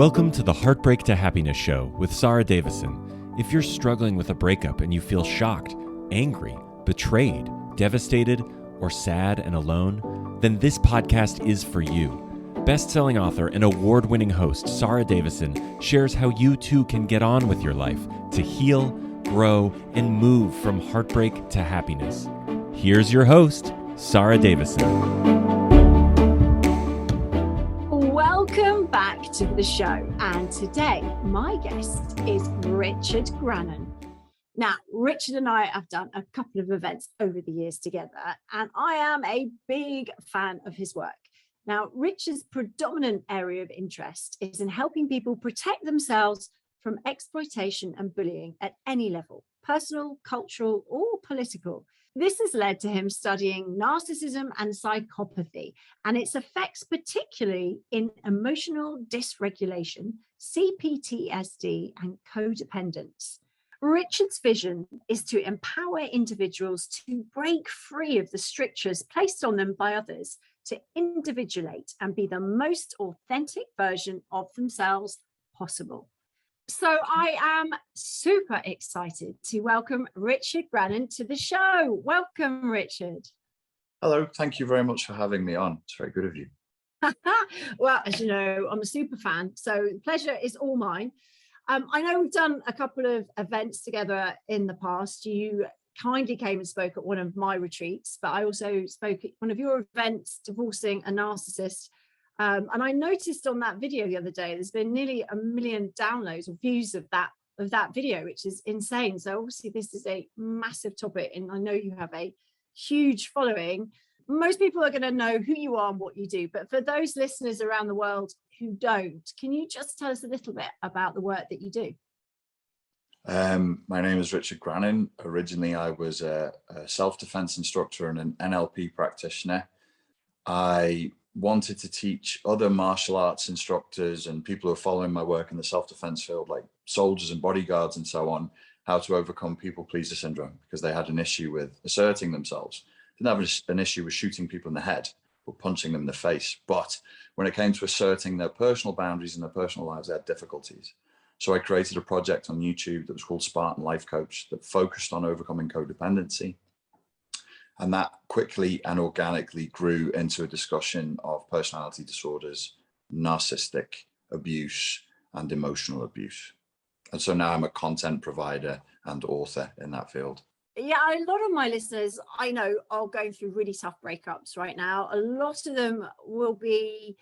Welcome to the Heartbreak to Happiness show with Sarah Davison. If you're struggling with a breakup and you feel shocked, angry, betrayed, devastated, or sad and alone, then this podcast is for you. Best-selling author and award-winning host Sarah Davison shares how you too can get on with your life to heal, grow, and move from heartbreak to happiness. Here's your host, Sarah Davison. Welcome back to the show, and today my guest is Richard Granon. Now, Richard and I have done a couple of events over the years together, and I am a big fan of his work. Now, Richard's predominant area of interest is in helping people protect themselves from exploitation and bullying at any level, personal, cultural, or political. This has led to him studying narcissism and psychopathy and its effects, particularly in emotional dysregulation, CPTSD, and codependence. Richard's vision is to empower individuals to break free of the strictures placed on them by others, to individuate and be the most authentic version of themselves possible. So I am super excited to welcome Richard Granon to the show. Welcome, Richard. Hello, thank you very much for having me on. It's very good of you. Well, as you know, I'm a super fan, so the pleasure is all mine. I know we've done a couple of events together in the past. You kindly came and spoke at one of my retreats, but I also spoke at one of your events, Divorcing a Narcissist. And I noticed on that video the other day, there's been nearly 1 million downloads or views of that video, which is insane. So obviously this is a massive topic, and I know you have a huge following. Most people are going to know who you are and what you do, but for those listeners around the world who don't, can you just tell us a little bit about the work that you do? My name is Richard Granon. Originally, I was a self-defense instructor and an NLP practitioner. I wanted to teach other martial arts instructors and people who are following my work in the self-defense field, like soldiers and bodyguards and so on, how to overcome people pleaser syndrome, because they had an issue with asserting themselves. Didn't have an issue with shooting people in the head or punching them in the face. But when it came to asserting their personal boundaries in their personal lives, they had difficulties. So I created a project on YouTube that was called Spartan Life Coach that focused on overcoming codependency. And that quickly and organically grew into a discussion of personality disorders, narcissistic abuse, and emotional abuse. And so now I'm a content provider and author in that field. Yeah, a lot of my listeners I know are going through really tough breakups right now. A lot of them will be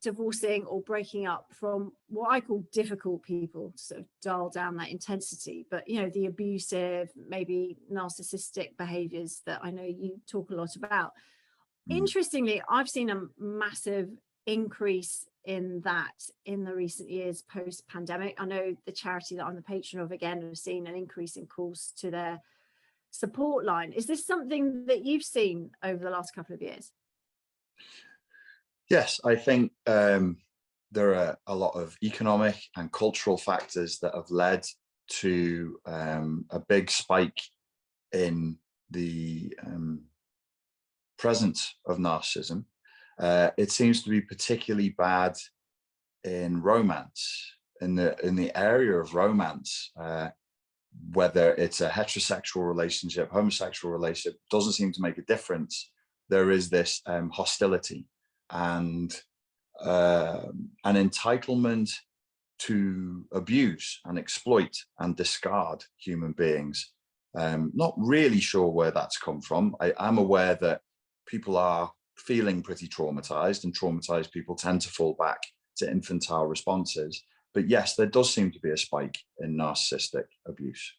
divorcing or breaking up from what I call difficult people, to sort of dial down that intensity. But, you know, the abusive, maybe narcissistic behaviors that I know you talk a lot about. Interestingly, I've seen a massive increase in that in the recent years post-pandemic. I know the charity that I'm the patron of, again, has seen an increase in calls to their support line. Is this something that you've seen over the last couple of years? Yes, I think there are a lot of economic and cultural factors that have led to a big spike in the presence of narcissism. It seems to be particularly bad in romance, in the area of romance, whether it's a heterosexual relationship, homosexual relationship, doesn't seem to make a difference. There is this hostility and an entitlement to abuse and exploit and discard human beings. Not really sure where that's come from. I'm aware that people are feeling pretty traumatized, and traumatized people tend to fall back to infantile responses. But yes, there does seem to be a spike in narcissistic abuse.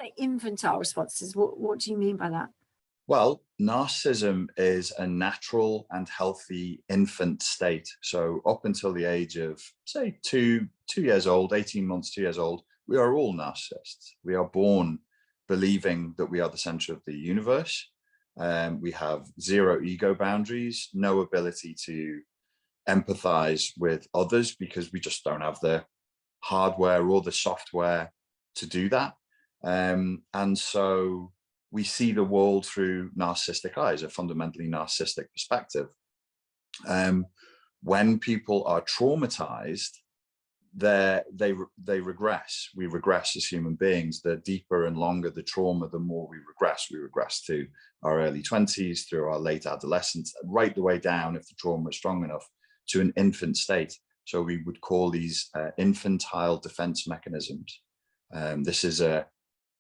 Say infantile responses, what do you mean by that? Well, narcissism is a natural and healthy infant state. So up until the age of, say, 2 years old, 18 months, 2 years old, we are all narcissists. We are born believing that we are the center of the universe. We have zero ego boundaries, no ability to empathize with others because we just don't have the hardware or the software to do that. And so we see the world through narcissistic eyes, a fundamentally narcissistic perspective. When people are traumatized, they regress. We regress as human beings. The deeper and longer the trauma, the more we regress. We regress to our early 20s, through our late adolescence, right the way down, if the trauma is strong enough, to an infant state. So we would call these infantile defense mechanisms. This is a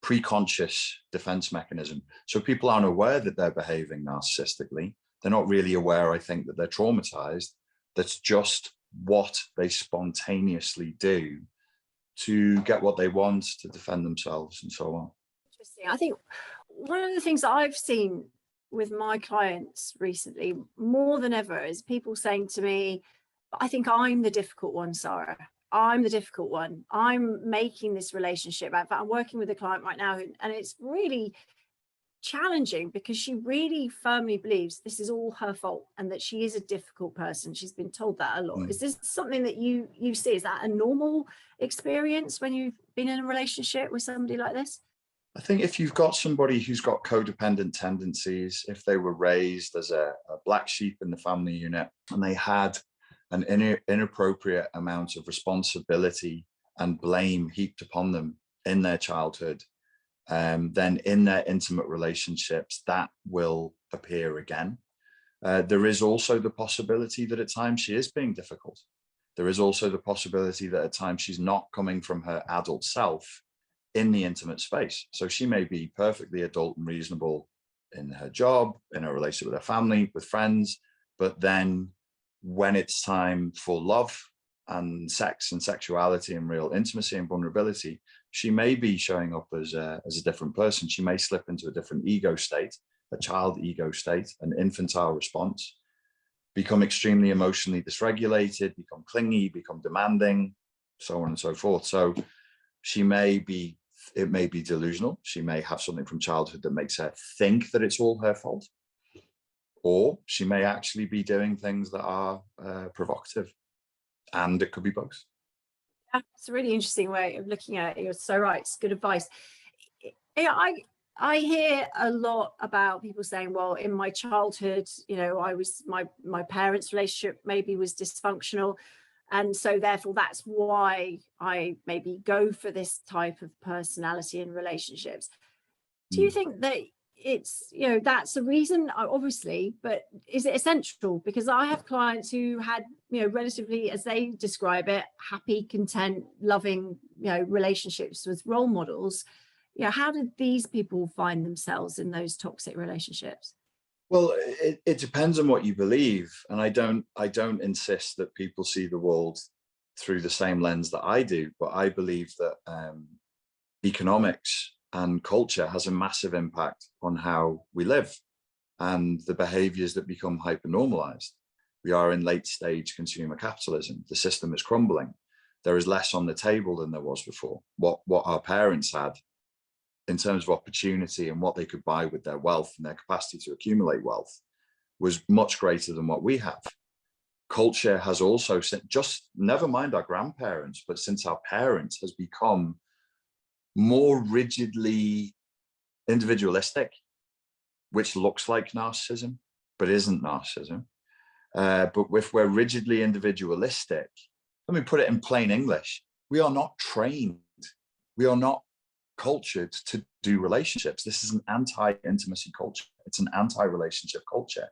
preconscious defense mechanism. So people aren't aware that they're behaving narcissistically. They're not really aware, I think, that they're traumatized. That's just what they spontaneously do to get what they want, to defend themselves, and so on. Interesting. I think one of the things that I've seen with my clients recently, more than ever, is people saying to me, I think I'm the difficult one, Sarah. I'm the difficult one. I'm making this relationship. In fact, I'm working with a client right now, and it's really challenging because she really firmly believes this is all her fault and that she is a difficult person. She's been told that a lot. Is this something that you see? Is that a normal experience when you've been in a relationship with somebody like this? I think if you've got somebody who's got codependent tendencies, if they were raised as a black sheep in the family unit and they had an inappropriate amount of responsibility and blame heaped upon them in their childhood, then in their intimate relationships, that will appear again. There is also the possibility that at times she is being difficult. There is also the possibility that at times she's not coming from her adult self in the intimate space. So she may be perfectly adult and reasonable in her job, in her relationship with her family, with friends, but then when it's time for love and sex and sexuality and real intimacy and vulnerability, she may be showing up as a different person. She may slip into a different ego state, a child ego state, an infantile response, become extremely emotionally dysregulated, become clingy, become demanding, so on and so forth. So it may be delusional. She may have something from childhood that makes her think that it's all her fault. Or she may actually be doing things that are provocative, and it could be both. Yeah, it's a really interesting way of looking at it. You're so right. It's good advice. Yeah, I hear a lot about people saying, well, in my childhood, my parents' relationship maybe was dysfunctional. And so therefore, that's why I maybe go for this type of personality in relationships. Do you think that it's, that's a reason, obviously, but is it essential? Because I have clients who had, relatively, as they describe it, happy, content, loving, relationships with role models. How did these people find themselves in those toxic relationships? Well, it depends on what you believe. And I don't insist that people see the world through the same lens that I do, but I believe that economics and culture has a massive impact on how we live and the behaviors that become hypernormalized. We are in late stage consumer capitalism. The system is crumbling. There is less on the table than there was before. What our parents had in terms of opportunity and what they could buy with their wealth and their capacity to accumulate wealth was much greater than what we have. Culture has also, just never mind our grandparents, but since our parents, has become more rigidly individualistic, which looks like narcissism, but isn't narcissism. But if we're rigidly individualistic, let me put it in plain English, we are not trained, we are not cultured to do relationships. This is an anti-intimacy culture. It's an anti-relationship culture.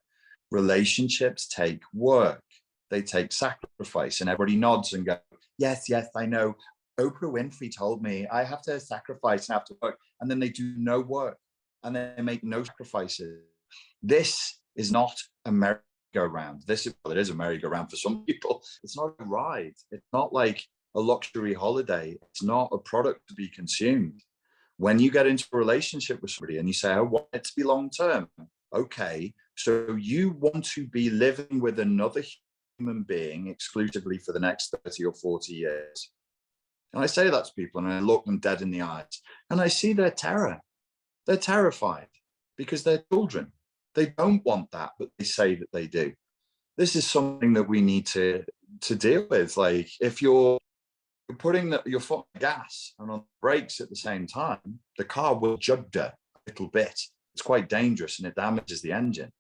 Relationships take work. They take sacrifice, and everybody nods and goes, yes, I know. Oprah Winfrey told me I have to sacrifice and have to work, and then they do no work and they make no sacrifices. This is not a merry-go-round. It is a merry-go-round for some people. It's not a ride. It's not like a luxury holiday. It's not a product to be consumed. When you get into a relationship with somebody and you say, I want it to be long-term. Okay, so you want to be living with another human being exclusively for the next 30 or 40 years. And I say that to people and I look them dead in the eyes and I see their terror. They're terrified because they're children. They don't want that, but they say that they do. This is something that we need to deal with. Like if you're putting your foot on the gas and on the brakes at the same time, the car will judder a little bit. It's quite dangerous and it damages the engine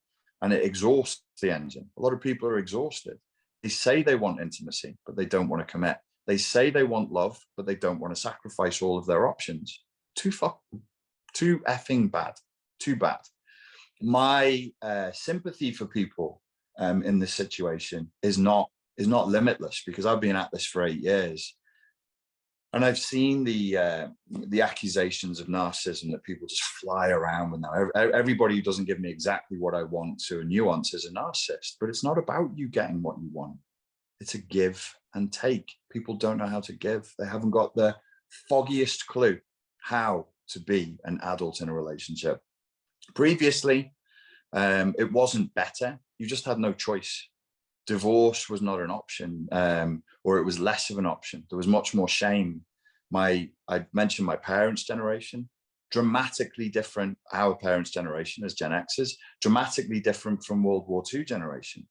and it exhausts the engine. A lot of people are exhausted. They say they want intimacy, but they don't want to commit. They say they want love, but they don't want to sacrifice all of their options. Too effing bad. Too bad. My sympathy for people in this situation is not limitless, because I've been at this for 8 years. And I've seen the accusations of narcissism that people just fly around with now. Everybody who doesn't give me exactly what I want to a nuance is a narcissist. But it's not about you getting what you want. It's a give and take. People don't know how to give. They haven't got the foggiest clue how to be an adult in a relationship. Previously, it wasn't better. You just had no choice. Divorce was not an option, or it was less of an option. There was much more shame. I mentioned my parents' generation, dramatically different. Our parents' generation as Gen Xers, dramatically different from World War II generation.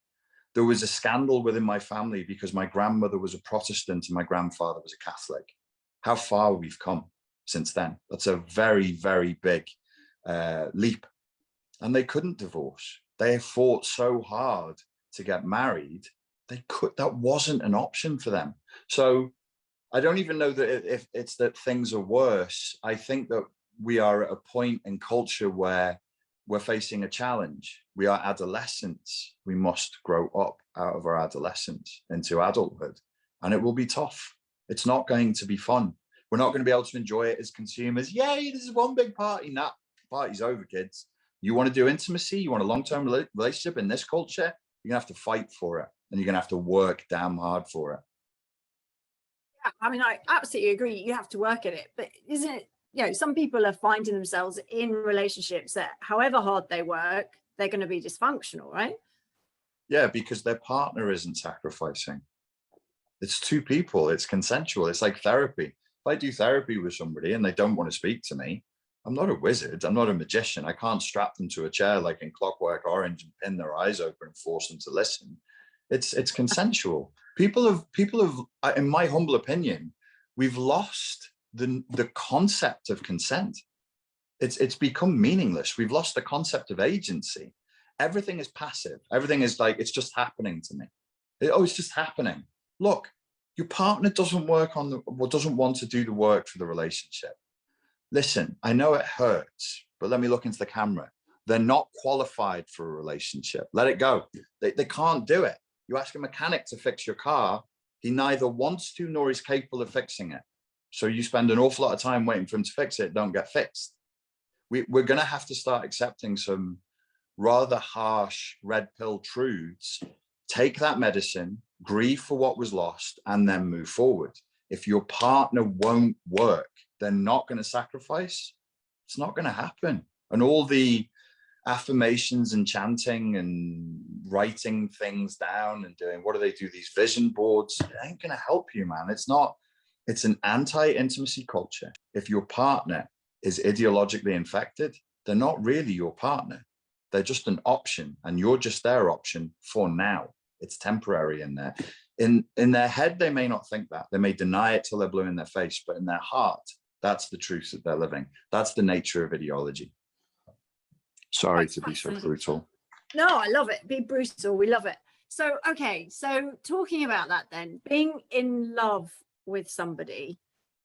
There was a scandal within my family because my grandmother was a Protestant and my grandfather was a Catholic. How far we've come since then. That's a very, very big leap. And they couldn't divorce. They fought so hard to get married, that wasn't an option for them. So I don't even know that if it's that things are worse. I think that we are at a point in culture where we're facing a challenge. We are adolescents. We must grow up out of our adolescence into adulthood, and it will be tough. It's not going to be fun. We're not going to be able to enjoy it as consumers. Yay, this is one big party. Nah, party's over, kids. You want to do intimacy? You want a long-term relationship in this culture? You're gonna have to fight for it, and you're gonna have to work damn hard for it. Yeah, I mean, I absolutely agree. You have to work at it, but isn't it, you know, some people are finding themselves in relationships that however hard they work, they're going to be dysfunctional, right? Yeah, because their partner isn't sacrificing. It's two people, it's consensual. It's like therapy. If I do therapy with somebody and they don't want to speak to me, I'm not a wizard. I'm not a magician. I can't strap them to a chair like in Clockwork Orange and pin their eyes open and force them to listen. It's consensual. People have, in my humble opinion, we've lost the concept of consent. It's become meaningless. We've lost the concept of agency. Everything is passive. Everything is like, it's just happening to me. It's just happening. Look, your partner doesn't want to do the work for the relationship. Listen, I know it hurts, but let me look into the camera. They're not qualified for a relationship. Let it go. They can't do it. You ask a mechanic to fix your car, he neither wants to nor is capable of fixing it. So you spend an awful lot of time waiting for him to fix it, don't get fixed. We're going to have to start accepting some rather harsh red pill truths. Take that medicine, grieve for what was lost, and then move forward. If your partner won't work, they're not going to sacrifice, it's not going to happen. And all the affirmations and chanting and writing things down and doing, what do they do? These vision boards, it ain't going to help you, man. It's an anti-intimacy culture. If your partner is ideologically infected, they're not really your partner. They're just an option, and you're just their option for now. It's temporary in there. In their head, they may not think that. They may deny it till they're blue in their face, but in their heart, that's the truth that they're living. That's the nature of ideology. Sorry to be so brutal. No, I love it. Be brutal. We love it. So, okay. So talking about that then, being in love with somebody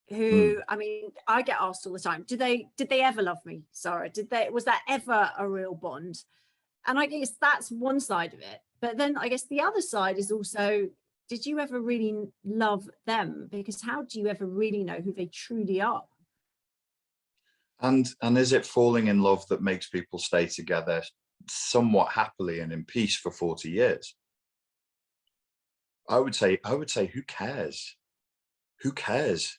who, I mean, I get asked all the time, did they ever love me? Sarah, was that ever a real bond? And I guess that's one side of it. But then I guess the other side is also, did you ever really love them? Because how do you ever really know who they truly are? And is it falling in love that makes people stay together somewhat happily and in peace for 40 years? I would say, who cares? Who cares?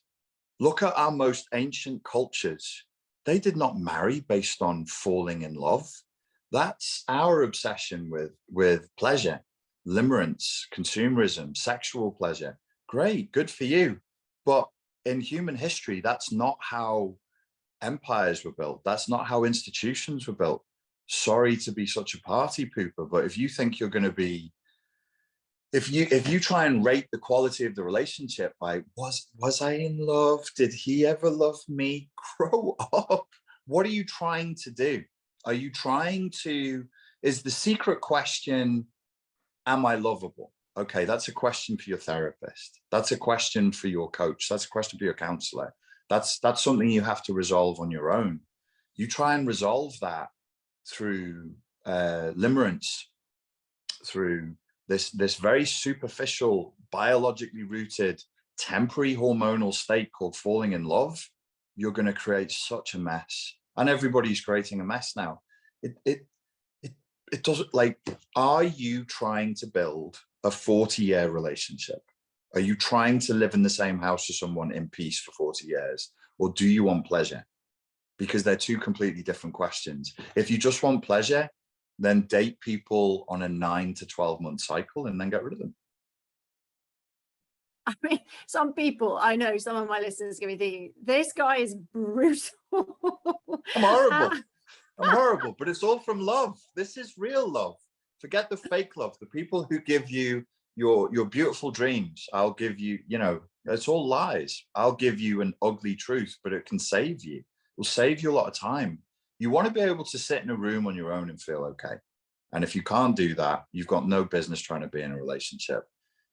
Look at our most ancient cultures. They did not marry based on falling in love. That's our obsession with pleasure, limerence, consumerism, sexual pleasure. Great, good for you. But in human history, that's not how empires were built. That's not how institutions were built. Sorry to be such a party pooper, but if you think you're going to be, if you try and rate the quality of the relationship by was I in love? Did he ever love me? Grow up. What are you trying to do? Are you trying to, is the secret question, am I lovable? okay, that's a question for your therapist. That's a question for your coach. That's a question for your counselor. That's something you have to resolve on your own. You try and resolve that through limerence, through this very superficial, biologically rooted, temporary hormonal state called falling in love. You're going to create such a mess, and everybody's creating a mess now. It doesn't, like, are you trying to build a 40-year relationship? Are you trying to live in the same house as someone in peace for 40 years? Or do you want pleasure? Because they're two completely different questions. If you just want pleasure, then date people on a 9 to 12 month cycle and then get rid of them. I mean, some people, I know some of my listeners are going to be thinking, this guy is brutal. I'm horrible. I'm horrible, but it's all from love. This is real love. Forget the fake love. The people who give you your beautiful dreams, I'll give you, it's all lies. I'll give you an ugly truth, but it can save you. It will save you a lot of time. You want to be able to sit in a room on your own and feel okay. And if you can't do that, you've got no business trying to be in a relationship.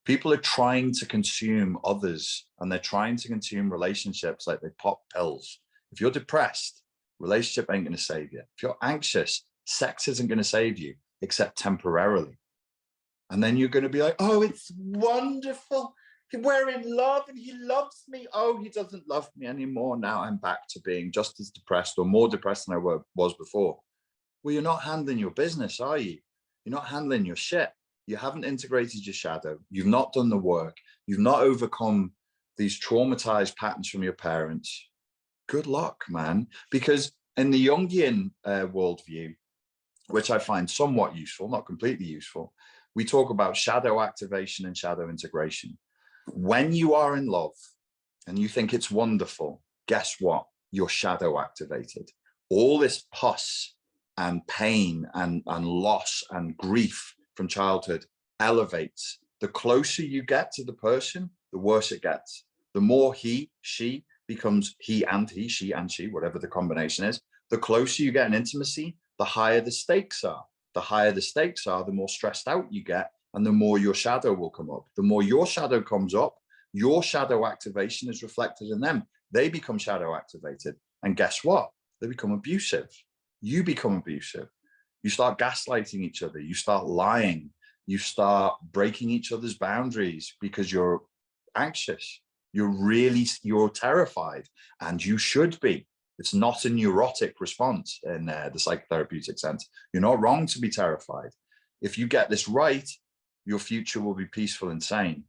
People are trying to consume others, and they're trying to consume relationships like they pop pills. If you're depressed, relationship ain't going to save you. If you're anxious, sex isn't going to save you, except temporarily. And then you're going to be like, oh, it's wonderful. We're in love and he loves me. Oh, he doesn't love me anymore. Now I'm back to being just as depressed or more depressed than I was before. Well, you're not handling your business, are you? You're not handling your shit. You haven't integrated your shadow. You've not done the work. You've not overcome these traumatized patterns from your parents. Good luck, man. Because in the Jungian worldview, which I find somewhat useful, not completely useful, we talk about shadow activation and shadow integration. When you are in love and you think it's wonderful, guess what? You're shadow activated. All this pus and pain and loss and grief from childhood elevates. The closer you get to the person, the worse it gets. The more he, she becomes he, she and she, whatever the combination is, the closer you get in intimacy, the higher the stakes are. The higher the stakes are, the more stressed out you get, and the more your shadow will come up. The more your shadow comes up, your shadow activation is reflected in them. They become shadow activated. And guess what? They become abusive. You become abusive. You start gaslighting each other. You start lying. You start breaking each other's boundaries because you're anxious. You're terrified, and you should be. It's not a neurotic response in the psychotherapeutic sense. You're not wrong to be terrified. If you get this right, your future will be peaceful and sane.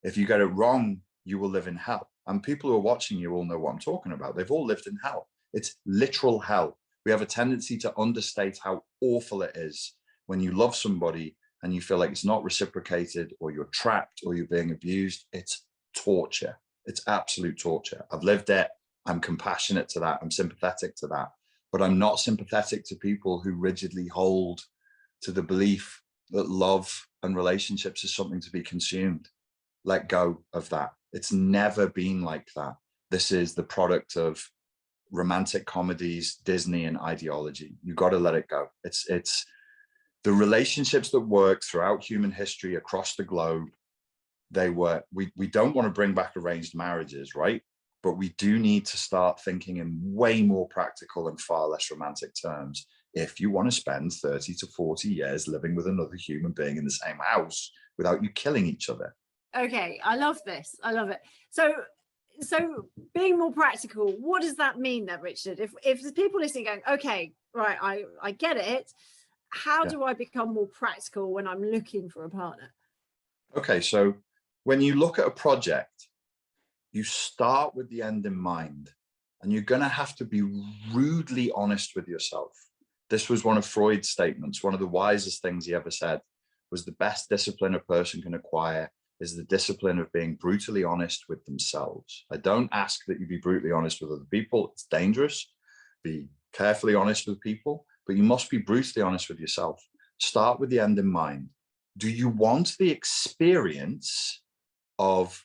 If you get it wrong, you will live in hell. And people who are watching you all know what I'm talking about. They've all lived in hell. It's literal hell. We have a tendency to understate how awful it is when you love somebody and you feel like it's not reciprocated, or you're trapped, or you're being abused. It's torture. It's absolute torture. I've lived it. I'm compassionate to that. I'm sympathetic to that. But I'm not sympathetic to people who rigidly hold to the belief that love and relationships is something to be consumed. Let go of that. It's never been like that. This is the product of romantic comedies, Disney, and ideology. You got to let it go. It's the relationships that work throughout human history across the globe. We don't want to bring back arranged marriages, right? But we do need to start thinking in way more practical and far less romantic terms. If you want to spend 30 to 40 years living with another human being in the same house without you killing each other. Okay, I love this. I love it. So being more practical, what does that mean then, Richard? If there's people listening going, okay, right, I get it. How do I become more practical when I'm looking for a partner? Okay, so when you look at a project, you start with the end in mind, and you're going to have to be rudely honest with yourself. This was one of Freud's statements. One of the wisest things he ever said was the best discipline a person can acquire is the discipline of being brutally honest with themselves. I don't ask that you be brutally honest with other people. It's dangerous. Be carefully honest with people, but you must be brutally honest with yourself. Start with the end in mind. Do you want the experience of,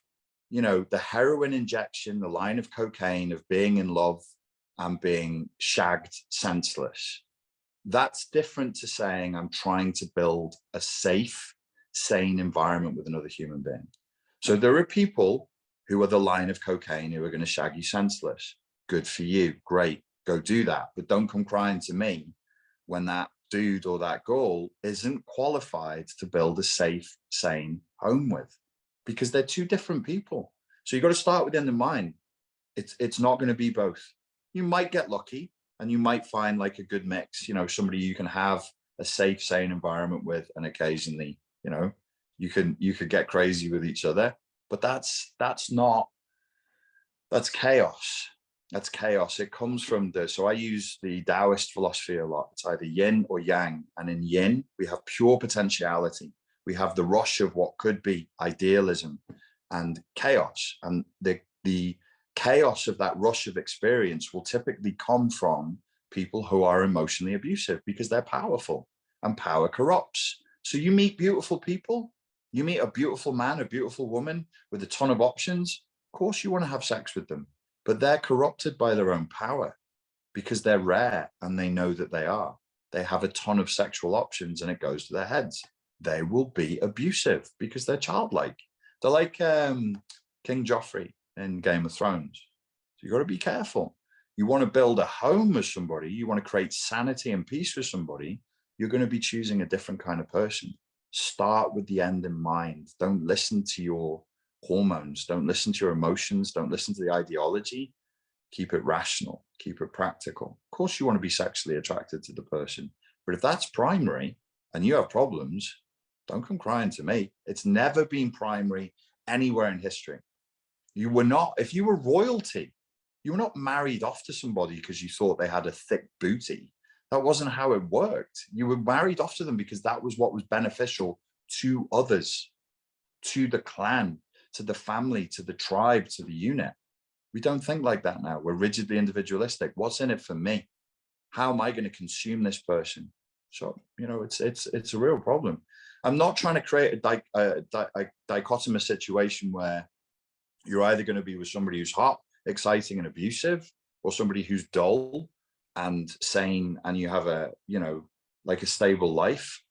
the heroin injection, the line of cocaine, of being in love and being shagged senseless? That's different to saying I'm trying to build a safe, sane environment with another human being. So there are people who are the line of cocaine who are going to shag you senseless. Good for you. Great. Go do that. But don't come crying to me when that dude or that girl isn't qualified to build a safe, sane home with, because they're two different people. So you've got to start with the end in mind. It's not going to be both. You might get lucky and you might find like a good mix, you know, somebody you can have a safe, sane environment with, and occasionally, you know, you could get crazy with each other. But that's chaos. That's chaos. It comes from so I use the Taoist philosophy a lot. It's either yin or yang. And in yin, we have pure potentiality. We have the rush of what could be idealism and chaos. And the chaos of that rush of experience will typically come from people who are emotionally abusive, because they're powerful and power corrupts. So you meet beautiful people, you meet a beautiful man, a beautiful woman with a ton of options. Of course you want to have sex with them, but they're corrupted by their own power because they're rare and they know that they are. They have a ton of sexual options and it goes to their heads. They will be abusive because they're childlike. They're like King Joffrey in Game of Thrones. So you got to be careful. You want to build a home with somebody, you want to create sanity and peace with somebody, you're going to be choosing a different kind of person. Start with the end in mind. Don't listen to your hormones. Don't listen to your emotions. Don't listen to the ideology. Keep it rational. Keep it practical. Of course, you want to be sexually attracted to the person. But if that's primary and you have problems, don't come crying to me. It's never been primary anywhere in history. You were not, if you were royalty, you were not married off to somebody because you thought they had a thick booty. That wasn't how it worked. You were married off to them because that was what was beneficial to others, to the clan, to the family, to the tribe, to the unit. We don't think like that now. We're rigidly individualistic. What's in it for me? How am I going to consume this person? So, you know, it's a real problem. I'm not trying to create a dichotomous situation where you're either going to be with somebody who's hot, exciting and abusive, or somebody who's dull and sane and you have a, you know, like a stable life.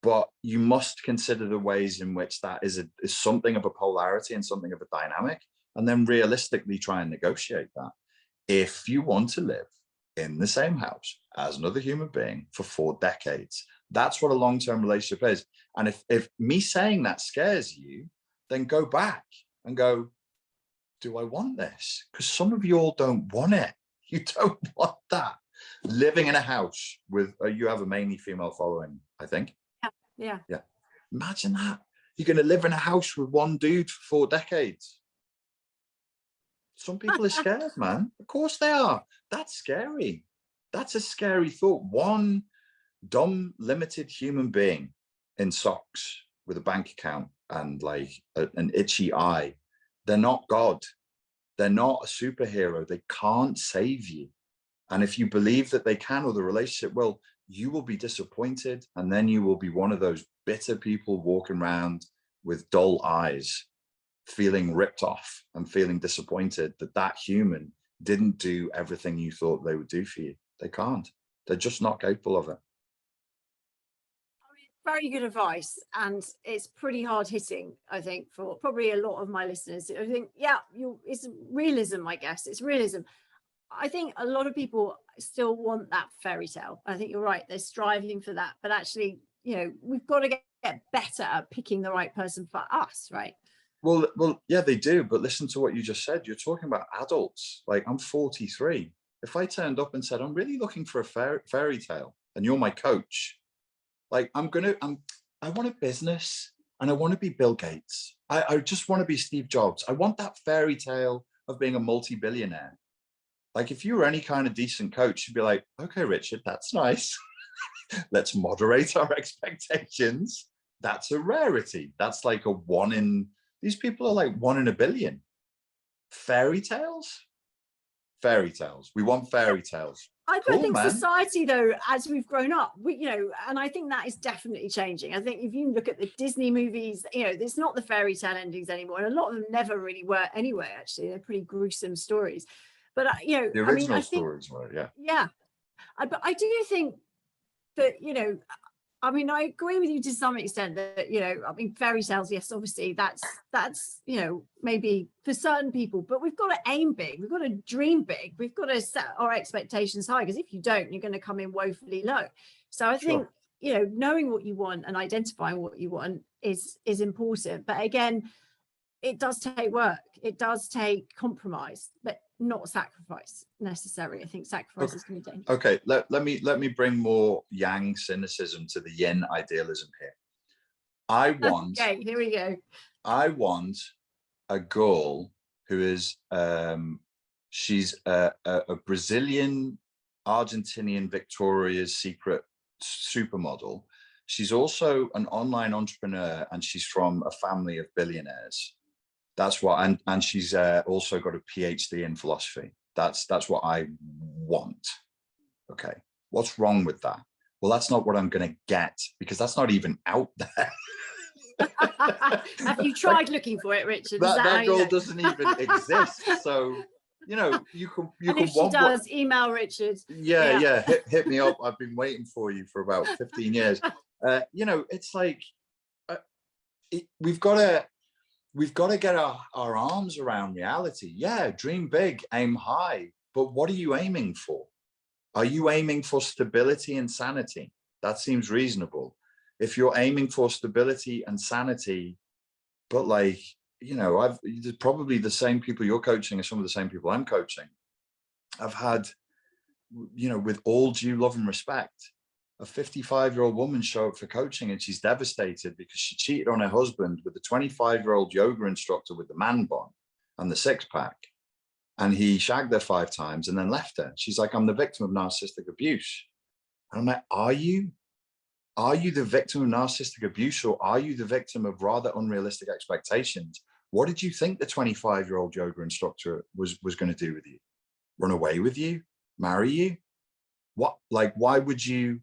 But you must consider the ways in which that is something of a polarity and something of a dynamic, and then realistically try and negotiate that. If you want to live in the same house as another human being for 4 decades, that's what a long-term relationship is. And if me saying that scares you, then go back and go, do I want this? Because some of you all don't want it. You don't want that. Living in a house with, you have a mainly female following, I think. Yeah. Imagine that. You're going to live in a house with one dude for 4 decades. Some people are scared, man. Of course they are. That's scary. That's a scary thought. One dumb, limited human being in socks with a bank account and like an itchy eye. They're not God. They're not a superhero. They can't save you. And if you believe that they can, or the relationship will, you will be disappointed. And then you will be one of those bitter people walking around with dull eyes, feeling ripped off and feeling disappointed that that human didn't do everything you thought they would do for you. They can't. They're just not capable of it. Very good advice, and it's pretty hard hitting, I think, for probably a lot of my listeners. I think, yeah, it's realism, I guess. It's realism. I think a lot of people still want that fairy tale. I think you're right. They're striving for that, but actually, you know, we've got to get better at picking the right person for us, right? Well, yeah, they do. But listen to what you just said. You're talking about adults. Like, I'm 43. If I turned up and said, I'm really looking for a fairy tale, and you're my coach, like, I want a business and I want to be Bill Gates. I just want to be Steve Jobs. I want that fairy tale of being a multi-billionaire. Like, if you were any kind of decent coach, you'd be like, okay, Richard, that's nice. Let's moderate our expectations. That's a rarity. That's like these people are like 1 in a billion. Fairy tales? Fairy tales. We want fairy tales. I think society, though, as we've grown up, and I think that is definitely changing. I think if you look at the Disney movies, you know, it's not the fairy tale endings anymore. And a lot of them never really were anyway, actually. They're pretty gruesome stories. But, you know, the original stories were, yeah. Yeah. But I do think that, you know, I mean, I agree with you to some extent that, you know, I mean, fairy tales, yes, obviously that's, you know, maybe for certain people, but we've got to aim big. We've got to dream big. We've got to set our expectations high, because if you don't, you're going to come in woefully low. So I think, you know, knowing what you want and identifying what you want is important. But again, it does take work. It does take compromise, but not sacrifice necessarily. I think sacrifice can be dangerous. Okay, let me bring more yang cynicism to the yin idealism here. Okay, here we go. I want a girl who is she's a Brazilian Argentinian Victoria's Secret supermodel. She's also an online entrepreneur, and she's from a family of billionaires. That's what, and she's also got a PhD in philosophy. That's what I want. Okay, what's wrong with that? Well, that's not what I'm going to get, because that's not even out there. Have you tried looking for it, Richard? That girl doesn't even exist. So, you know, you can. And if she does, email Richard. Yeah. Hit me up. I've been waiting for you for about 15 years. You know, it's like we've got to get our arms around reality. Yeah, dream big, aim high. But what are you aiming for? Are you aiming for stability and sanity? That seems reasonable. If you're aiming for stability and sanity, but like, you know, probably the same people you're coaching are some of the same people I'm coaching. I've had, you know, with all due love and respect, a 55-year-old woman show up for coaching, and she's devastated because she cheated on her husband with a 25-year-old yoga instructor with the man bun and the six-pack. And he shagged her 5 times and then left her. She's like, I'm the victim of narcissistic abuse. And I'm like, are you? Are you the victim of narcissistic abuse, or are you the victim of rather unrealistic expectations? What did you think the 25-year-old yoga instructor was going to do with you? Run away with you? Marry you? What? Like, why would you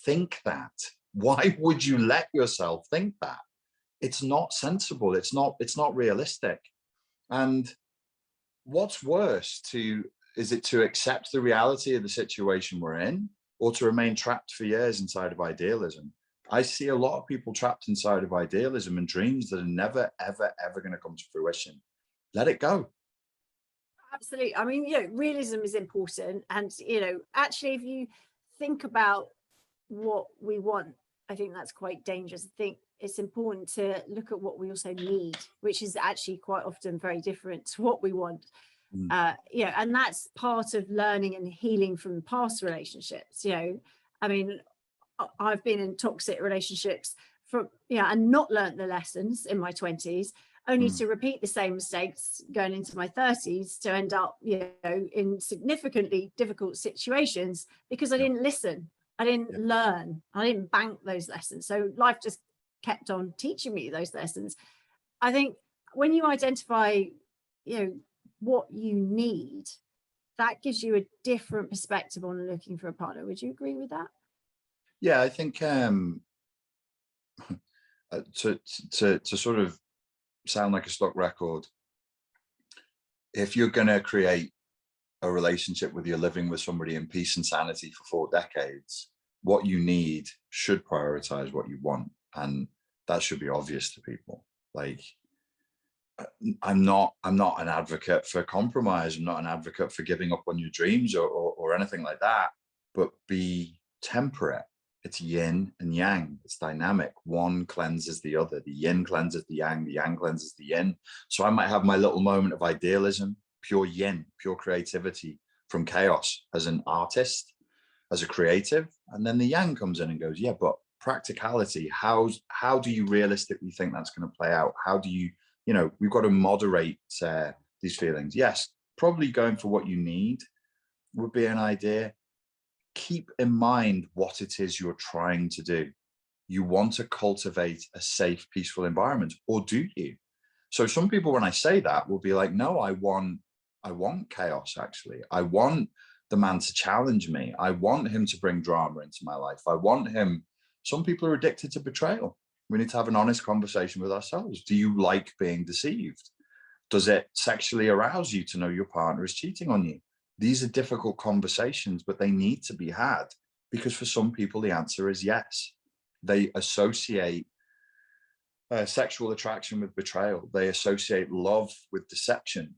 think that? Why would you let yourself think that? It's not sensible. It's not realistic. And what's worse, is it to accept the reality of the situation we're in, or to remain trapped for years inside of idealism? I see a lot of people trapped inside of idealism and dreams that are never, ever, ever going to come to fruition. Let it go. Absolutely. I mean, you know, realism is important. And, you know, actually, if you think about what we want, I think that's quite dangerous. I think it's important to look at what we also need, which is actually quite often very different to what we want. You know, and that's part of learning and healing from past relationships. You know, I mean, I've been in toxic relationships and not learnt the lessons in my 20s, only to repeat the same mistakes going into my 30s, to end up, you know, in significantly difficult situations because I didn't listen, I didn't learn, I didn't bank those lessons. So life just kept on teaching me those lessons. I think when you identify, you know, what you need, that gives you a different perspective on looking for a partner. Would you agree with that? Yeah, I think to sort of sound like a stock record, if you're going to create a relationship where you're living with somebody in peace and sanity for 4 decades, what you need should prioritize what you want, and that should be obvious to people. Like, I'm not an advocate for compromise. I'm not an advocate for giving up on your dreams or anything like that, but be temperate. It's yin and yang. It's dynamic. One cleanses the other. The yin cleanses the yang cleanses the yin. So I might have my little moment of idealism, pure yin, pure creativity from chaos as an artist, as a creative. And then the yang comes in and goes, yeah, but practicality, how do you realistically think that's going to play out? How do you, you know, we've got to moderate these feelings. Yes, probably going for what you need would be an idea. Keep in mind what it is you're trying to do. You want to cultivate a safe, peaceful environment, or do you? So some people, when I say that, will be like, no, I want chaos, actually. I want the man to challenge me. I want him to bring drama into my life. I want him. Some people are addicted to betrayal. We need to have an honest conversation with ourselves. Do you like being deceived? Does it sexually arouse you to know your partner is cheating on you? These are difficult conversations, but they need to be had. Because for some people, the answer is yes. They associate sexual attraction with betrayal. They associate love with deception.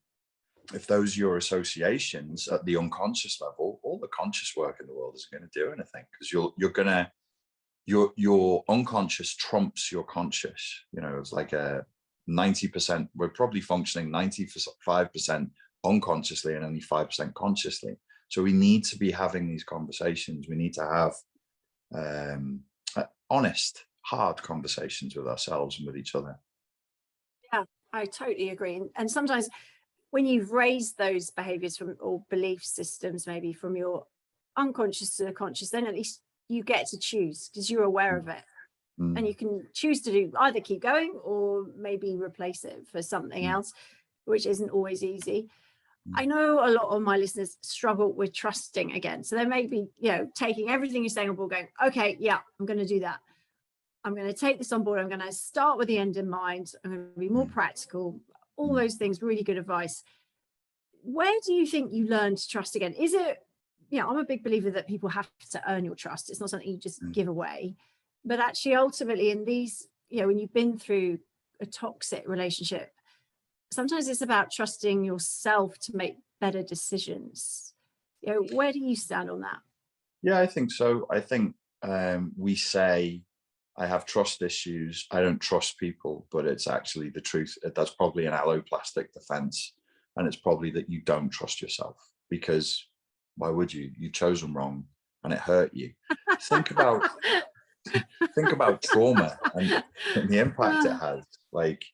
If those are your associations at the unconscious level, all the conscious work in the world isn't going to do anything, because your unconscious trumps your conscious. You know, it's like a 90%, we're probably functioning 95% unconsciously and only 5% consciously. So we need to be having these conversations. We need to have honest, hard conversations with ourselves and with each other. Yeah, I totally agree. And sometimes when you've raised those behaviors from, or belief systems, maybe from your unconscious to the conscious, then at least you get to choose, because you're aware of it. And you can choose to do either keep going or maybe replace it for something else, which isn't always easy. I know a lot of my listeners struggle with trusting again. So they may be, you know, taking everything you're saying on board, going, okay, yeah, I'm going to do that. I'm going to take this on board. I'm going to start with the end in mind. I'm going to be more practical. All those things, really good advice. Where do you think you learn to trust again? Is it, you know, I'm a big believer that people have to earn your trust. It's not something you just give away. But actually, ultimately, in these, you know, when you've been through a toxic relationship, sometimes it's about trusting yourself to make better decisions. You know, where do you stand on that? Yeah, I think so. I think we say, I have trust issues, I don't trust people, but it's actually the truth. That's probably an alloplastic defense. And it's probably that you don't trust yourself, because why would you? You chose them wrong and it hurt you. Think about trauma and the impact it has. Like,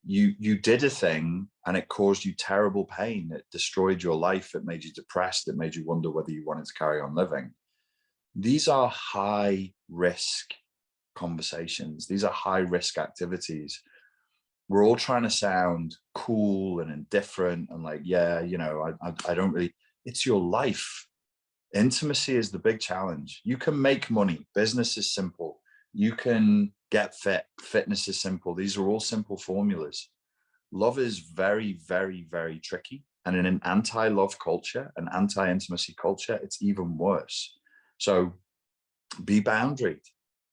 you did a thing and it caused you terrible pain. It destroyed your life. It made you depressed. It made you wonder whether you wanted to carry on living. These are high risk conversations. These are high risk activities. We're all trying to sound cool and indifferent and like, yeah, you know, I don't really, it's your life. Intimacy is the big challenge. You can make money. Business is simple. You can get fit. Fitness is simple. These are all simple formulas. Love is very, very, very tricky. And in an anti-love culture, an anti-intimacy culture, it's even worse. So be boundaried,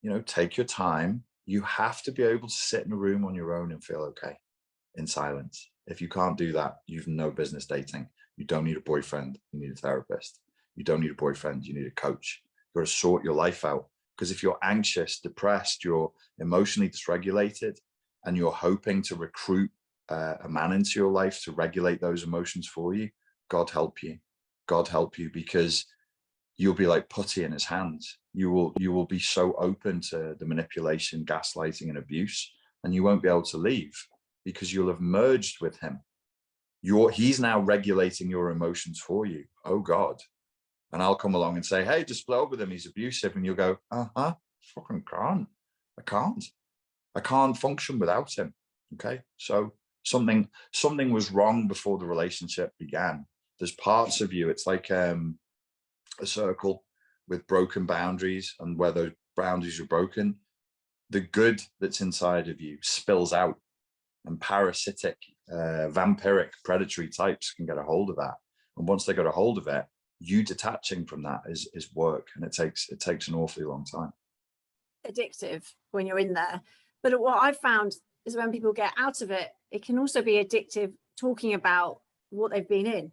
you know, take your time. You have to be able to sit in a room on your own and feel okay in silence. If you can't do that, you've no business dating. You don't need a boyfriend. You need a therapist. You don't need a boyfriend. You need a coach. You've got to sort your life out. Because if you're anxious, depressed, you're emotionally dysregulated, and you're hoping to recruit a man into your life to regulate those emotions for you, God help you. God help you, because you'll be like putty in his hands. You will be so open to the manipulation, gaslighting, and abuse, and you won't be able to leave, because you'll have merged with him. He's now regulating your emotions for you. Oh God. And I'll come along and say, hey, just split up with him, he's abusive. And you'll go, fucking can't. I can't function without him. Okay. So something was wrong before the relationship began. There's parts of you, it's like a circle with broken boundaries, and where those boundaries are broken, the good that's inside of you spills out, and parasitic, vampiric, predatory types can get a hold of that. And once they got a hold of it, you detaching from that is work, and it takes an awfully long time. Addictive when you're in there. But what I've found is when people get out of it, it can also be addictive talking about what they've been in.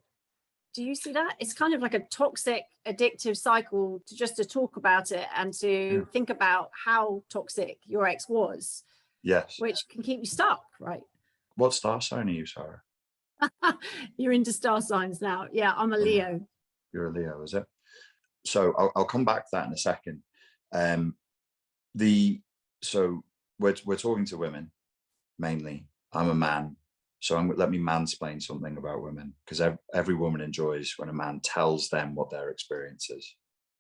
Do you see that? It's kind of like a toxic, addictive cycle to talk about it and to think about how toxic your ex was. Yes. Which can keep you stuck, right? What star sign are you, Sarah? You're into star signs now. Yeah, I'm a Leo. You're a Leo, is it? So I'll come back to that in a second. So we're talking to women mainly. I'm a man, so let me mansplain something about women, because every woman enjoys when a man tells them what their experience is.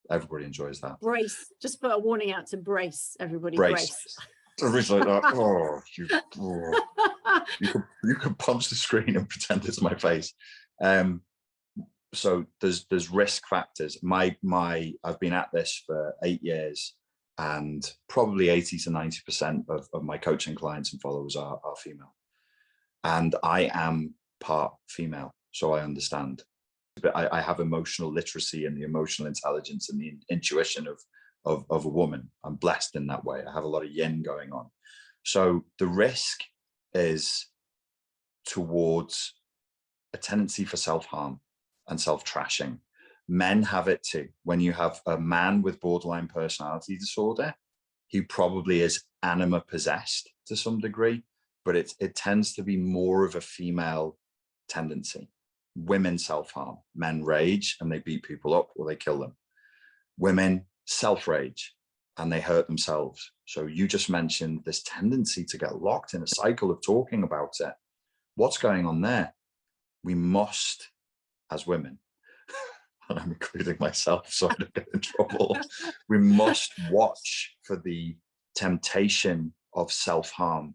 Everybody enjoys that. Brace. Just put a warning out to brace everybody. Brace. Everybody's like that. You could punch the screen and pretend it's my face. So there's risk factors. I've been at this for 8 years, and probably 80 to 90% of my coaching clients and followers are female. And I am part female, so I understand. I have emotional literacy and the emotional intelligence and the intuition of a woman. I'm blessed in that way. I have a lot of yin going on. So the risk is towards a tendency for self-harm and self-trashing. Men have it too. When you have a man with borderline personality disorder, he probably is anima possessed to some degree, but it tends to be more of a female tendency. Women self-harm, men rage and they beat people up or they kill them. Women self-rage and they hurt themselves. So you just mentioned this tendency to get locked in a cycle of talking about it. What's going on there? We must, as women, and I'm including myself so I don't get in trouble, we must watch for the temptation of self-harm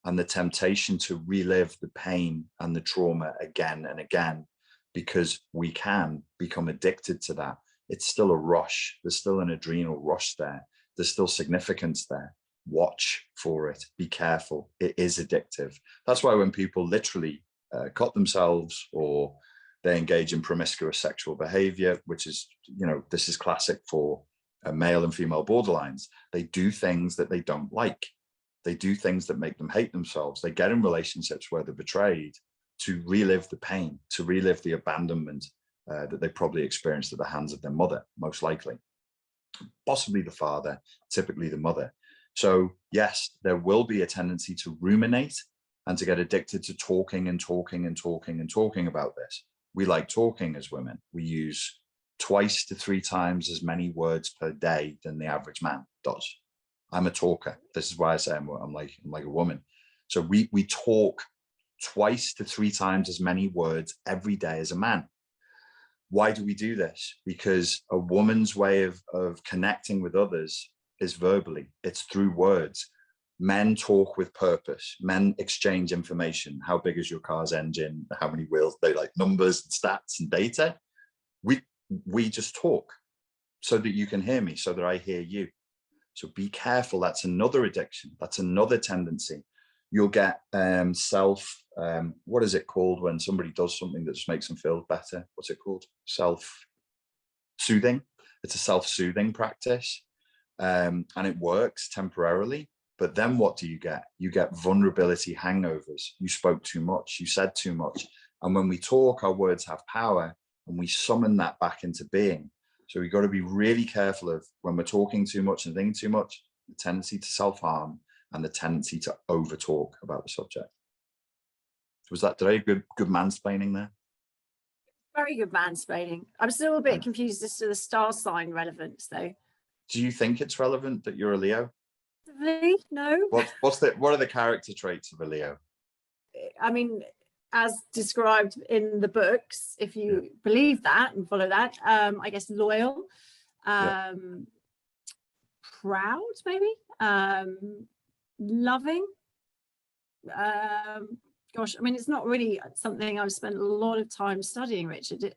and the temptation to relive the pain and the trauma again and again, because we can become addicted to that. It's still a rush. There's still an adrenal rush there. There's still significance there. Watch for it. Be careful. It is addictive. That's why when people literally cut themselves or they engage in promiscuous sexual behavior, which is, this is classic for male and female borderlines, they do things that they don't like. They do things that make them hate themselves. They get in relationships where they're betrayed to relive the pain, to relive the abandonment that they probably experienced at the hands of their mother, most likely. Possibly the father, typically the mother. So yes, there will be a tendency to ruminate and to get addicted to talking and talking and talking and talking about this. We like talking as women. We use 2 to 3 times as many words per day than the average man does. I'm a talker. This is why I say I'm like a woman. So we talk 2 to 3 times as many words every day as a man. Why do we do this? Because a woman's way of connecting with others is verbally. It's through words. Men talk with purpose. Men exchange information. How big is your car's engine? How many wheels? They like numbers and stats and data. We just talk so that you can hear me, so that I hear you. So be careful. That's another addiction. That's another tendency. You'll get what is it called when somebody does something that just makes them feel better? What's it called? Self-soothing. It's a self-soothing practice. And it works temporarily. But then what do you get? You get vulnerability hangovers. You spoke too much. You said too much. And when we talk, our words have power and we summon that back into being. So we've got to be really careful of when we're talking too much and thinking too much, the tendency to self-harm and the tendency to over-talk about the subject. Did I good mansplaining there? Very good mansplaining. I'm still a bit confused as to the star sign relevance though. Do you think it's relevant that you're a Leo? No. What are the character traits of a Leo? I mean, as described in the books, if you believe that and follow that, I guess loyal, proud, maybe, loving. Gosh, I mean, it's not really something I've spent a lot of time studying, Richard.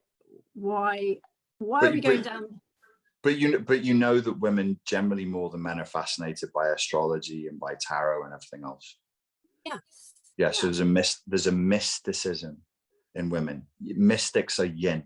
Why are we going down? But you know that women generally more than men are fascinated by astrology and by tarot and everything else. Yes. Yeah. So there's a mysticism in women. Mystics are yin.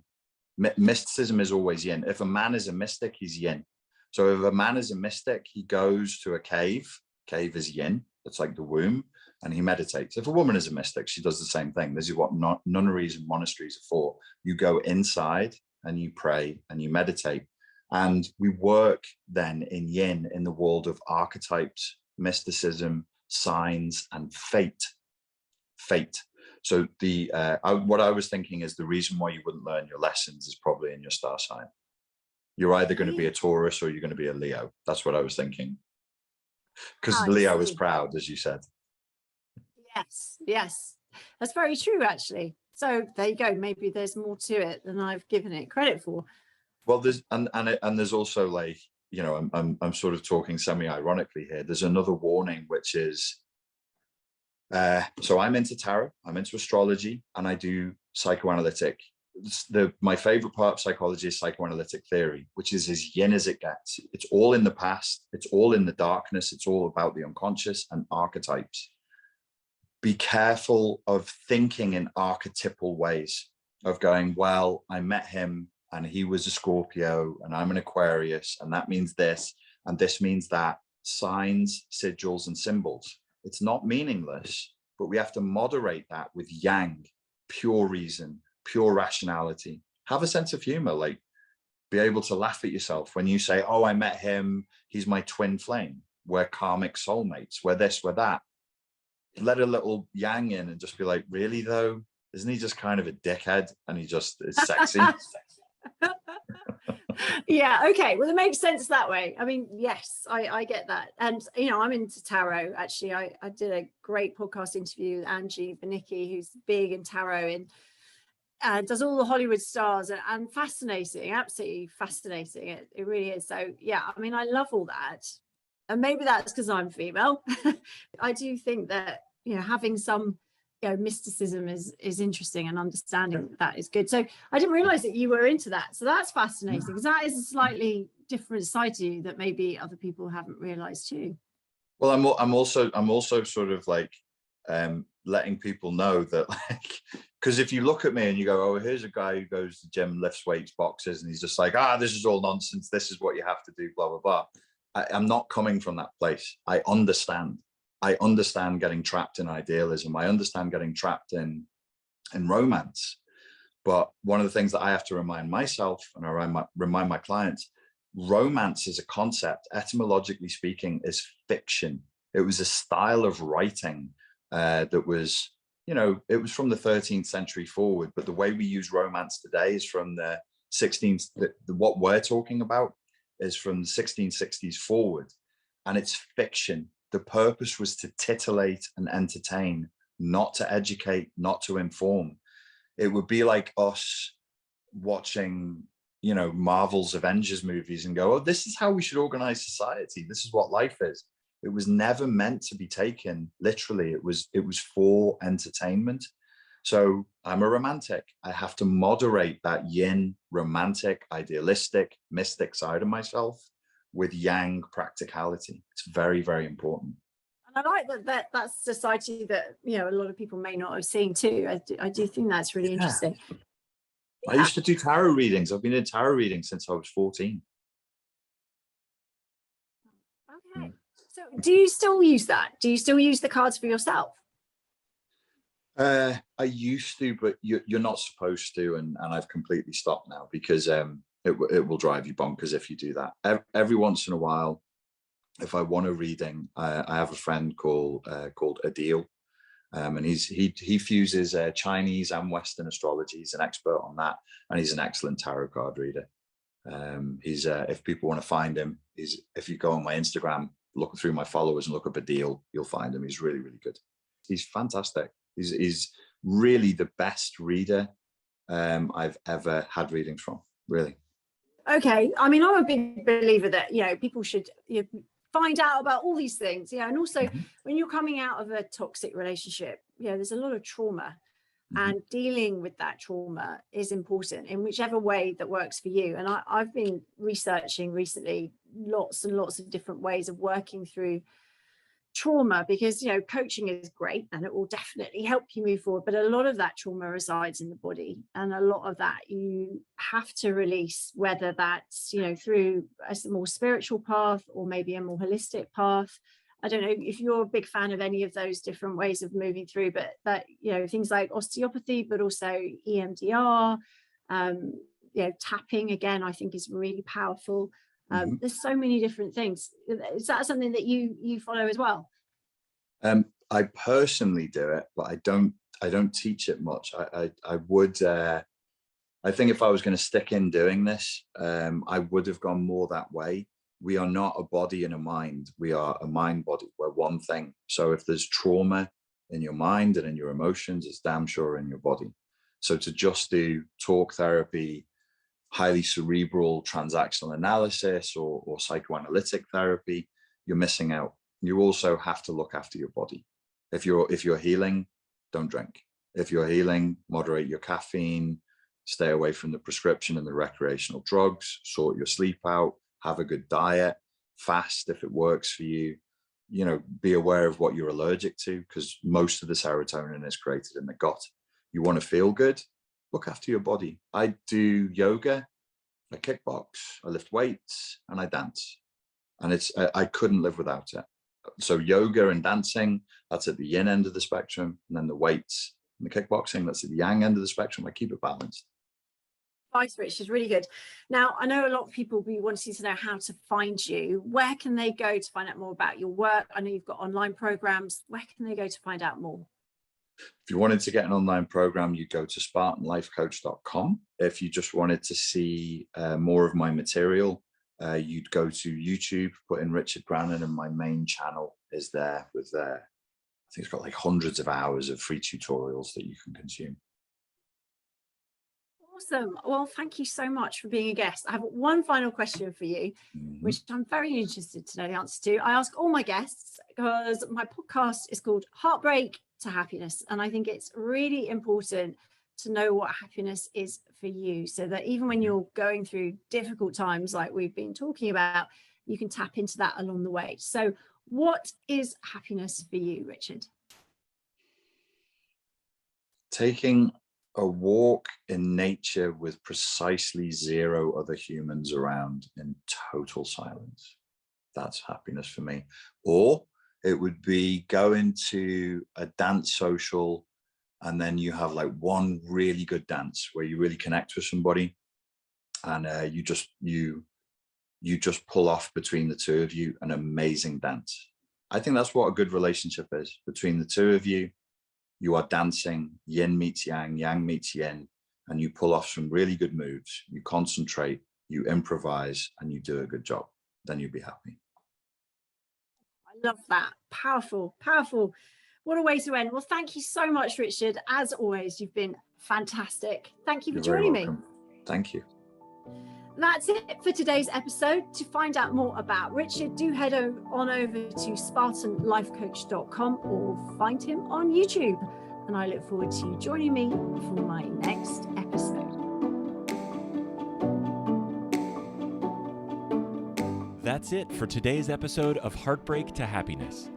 Mysticism is always yin. If a man is a mystic, he's yin. So if a man is a mystic, he goes to a cave. Cave is yin. It's like the womb, and he meditates. If a woman is a mystic, she does the same thing. This is what nunneries and monasteries are for. You go inside and you pray and you meditate. And we work then in yin, in the world of archetypes, mysticism, signs, and fate. So what I was thinking is the reason why you wouldn't learn your lessons is probably in your star sign. You're either going to be a Taurus or you're going to be a Leo. That's what I was thinking. Because Leo is proud, as you said. Yes. That's very true, actually. So there you go. Maybe there's more to it than I've given it credit for. Well, there's there's also, like, I'm sort of talking semi-ironically here. There's another warning, which is, so I'm into tarot, I'm into astrology, and I do psychoanalytic. My favorite part of psychology is psychoanalytic theory, which is as yin as it gets. It's all in the past. It's all in the darkness. It's all about the unconscious and archetypes. Be careful of thinking in archetypal ways. of going, well, I met him and he was a Scorpio and I'm an Aquarius, and that means this and this means that. Signs, sigils, and symbols. It's not meaningless, but we have to moderate that with yang, pure reason, pure rationality. Have a sense of humor, like be able to laugh at yourself when you say, oh, I met him, he's my twin flame, we're karmic soulmates, we're this, we're that. Let a little yang in and just be like, really though? Isn't he just kind of a dickhead and he just is sexy? Yeah, okay, well, it makes sense that way. I mean, yes, I get that. And you know, I'm into tarot. Actually, I did a great podcast interview with Angie Vanicki, who's big in tarot and does all the Hollywood stars, and fascinating, absolutely fascinating. It really is. So yeah, I mean, I love all that, and maybe that's because I'm female. I do think that, you know, having some, you know, mysticism is interesting, and understanding that is good. So I didn't realize that you were into that. So that's fascinating, because that is a slightly different side to you that maybe other people haven't realized too. Well, I'm also sort of like letting people know that, like, because if you look at me and you go, oh, here's a guy who goes to the gym, lifts weights, boxes, and he's just like, this is all nonsense, this is what you have to do, blah blah blah. I'm not coming from that place. I understand getting trapped in idealism. I understand getting trapped in romance. But one of the things that I have to remind myself, and I remind my clients, romance is a concept, etymologically speaking, is fiction. It was a style of writing that was, you know, it was from the 13th century forward, but the way we use romance today is from the 16th, what we're talking about is from the 1660s forward, and it's fiction. The purpose was to titillate and entertain, not to educate, not to inform. It would be like us watching, you know, Marvel's Avengers movies and go, oh, this is how we should organize society. This is what life is. It was never meant to be taken literally. It was for entertainment. So I'm a romantic. I have to moderate that yin, romantic, idealistic, mystic side of myself with yang, practicality. It's very, very important. And I like that's society that, you know, a lot of people may not have seen too. I do think that's really interesting. I used to do tarot readings. I've been in tarot readings since I was 14. Okay. So do you still use that? Do you still use the cards for yourself? I used to, but you're not supposed to, and I've completely stopped now, because it will drive you bonkers if you do that. Every once in a while, if I want a reading, I have a friend called Adil, and he fuses Chinese and Western astrology. He's an expert on that, and he's an excellent tarot card reader. He's if people want to find him, if you go on my Instagram, look through my followers and look up Adil, you'll find him. He's really, really good. He's fantastic. He's really the best reader I've ever had readings from, really. Okay. I mean, I'm a big believer that, you know, people should, you know, find out about all these things, you know, and also when you're coming out of a toxic relationship, you know, there's a lot of trauma, and dealing with that trauma is important in whichever way that works for you. And I've been researching recently lots and lots of different ways of working through trauma, because, you know, coaching is great and it will definitely help you move forward, but a lot of that trauma resides in the body, and a lot of that you have to release, whether that's, you know, through a more spiritual path or maybe a more holistic path. I don't know if you're a big fan of any of those different ways of moving through, but that, you know, things like osteopathy, but also EMDR, you know, tapping again, I think is really powerful. There's so many different things. Is that something that you follow as well? I personally do it, but I don't teach it much. I would, I think if I was going to stick in doing this, I would have gone more that way. We are not a body and a mind. We are a mind body. We're one thing. So if there's trauma in your mind and in your emotions, it's damn sure in your body. So to just do talk therapy, highly cerebral transactional analysis, or psychoanalytic therapy, you're missing out. You also have to look after your body. If you're healing, don't drink. If you're healing, moderate your caffeine, stay away from the prescription and the recreational drugs, sort your sleep out, have a good diet, fast if it works for you. You know, be aware of what you're allergic to, because most of the serotonin is created in the gut. You want to feel good, look after your body. I do yoga, I kickbox, I lift weights, and I dance. And I couldn't live without it. So yoga and dancing, that's at the yin end of the spectrum. And then the weights and the kickboxing, that's at the yang end of the spectrum. I keep it balanced. Advice, Rich, is really good. Now, I know a lot of people will be wanting to know how to find you. Where can they go to find out more about your work? I know you've got online programs. Where can they go to find out more? If you wanted to get an online program, you go to spartanlifecoach.com. If you just wanted to see more of my material, you'd go to YouTube, put in Richard Granon, and my main channel is there with I think it's got like hundreds of hours of free tutorials that you can consume. Awesome. Well, thank you so much for being a guest. I have one final question for you, which I'm very interested to know the answer to. I ask all my guests because my podcast is called Heartbreak to Happiness. And I think it's really important to know what happiness is for you, so that even when you're going through difficult times like we've been talking about, you can tap into that along the way. So what is happiness for you, Richard? Taking a walk in nature with precisely 0 other humans around in total silence. That's happiness for me. Or it would be going to a dance social, and then you have like one really good dance where you really connect with somebody, and you just pull off between the two of you an amazing dance. I think that's what a good relationship is. Between the two of you, you are dancing, yin meets yang, yang meets yin, and you pull off some really good moves. You concentrate, you improvise, and you do a good job. Then you'll be happy. I love that. Powerful, powerful. What a way to end. Well, thank you so much, Richard. As always, you've been fantastic. Thank you for joining me. Thank you. That's it for today's episode. To find out more about Richard, do head on over to spartanlifecoach.com or find him on YouTube. And I look forward to you joining me for my next episode. That's it for today's episode of Heartbreak to Happiness.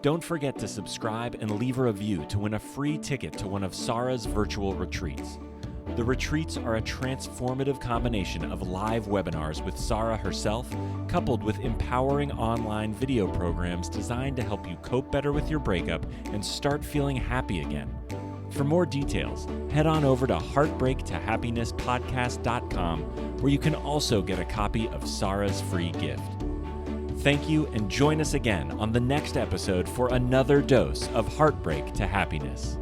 Don't forget to subscribe and leave a review to win a free ticket to one of Sarah's virtual retreats. The retreats are a transformative combination of live webinars with Sarah herself, coupled with empowering online video programs designed to help you cope better with your breakup and start feeling happy again. For more details, head on over to heartbreaktohappinesspodcast.com, where you can also get a copy of Sarah's free gift. Thank you, and join us again on the next episode for another dose of Heartbreak to Happiness.